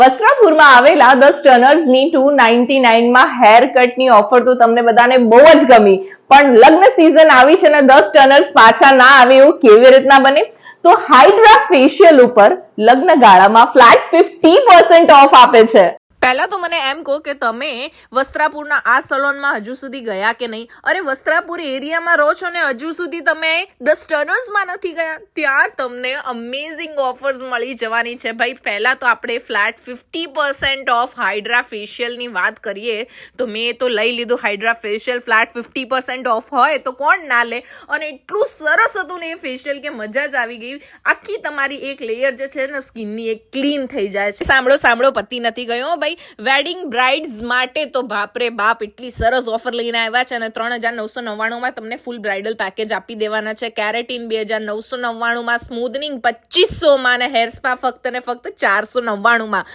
વસ્ત્રાપુરમાં આવેલા ધ સ્ટનર્સની 299 માં હેર કટની ઓફર તો તમને બધાને બહુ જ ગમી, પણ લગ્ન સિઝન આવી છે અને ધ સ્ટનર્સ પાછા ના આવે એવું કેવી રીતના બને? તો હાઇડ્રા ફેશિયલ ઉપર લગ્ન ગાળામાં ફ્લેટ 50% ઓફ આપે છે। પહેલા તો મને એમ કહો કે તમે વસ્ત્રાપુરના આ સલોનમાં હજુ સુધી ગયા કે નહીં? અરે વસ્ત્રાપુર એરિયામાં રહો છો ને હજુ સુધી તમે ધ સ્ટનર્સમાં નથી ગયા? ત્યાં તમને અમેઝિંગ ઓફર્સ મળી જવાની છે ભાઈ। પહેલાં તો આપણે ફ્લેટ 50% ઓફ હાઇડ્રા ફેશિયલની વાત કરીએ તો મેં તો લઈ લીધું હાઇડ્રા ફેશિયલ। ફ્લેટ 50% ઓફ હોય તો કોણ ના લે? અને એટલું સરસ હતું ને એ ફેશિયલ કે મજા જ આવી ગઈ। આખી તમારી એક લેયર જે છે ને સ્કિનની એક ક્લીન થઈ જાય છે। સાંભળો પતિ નથી ગયો ભાઈ। વેડિંગ બ્રાઇડ્સ માટે તો બાપરે બાપ એટલી સરસ ઓફર લઈને આવ્યા છે અને 3999 તમને ફૂલ બ્રાઇડલ પેકેજ આપી દેવાના છે। કેરેટીન 2999 માં, સ્મૂથનિંગ 2500 માં અને હેર સ્પા ફક્ત ને ફક્ત 499 માં।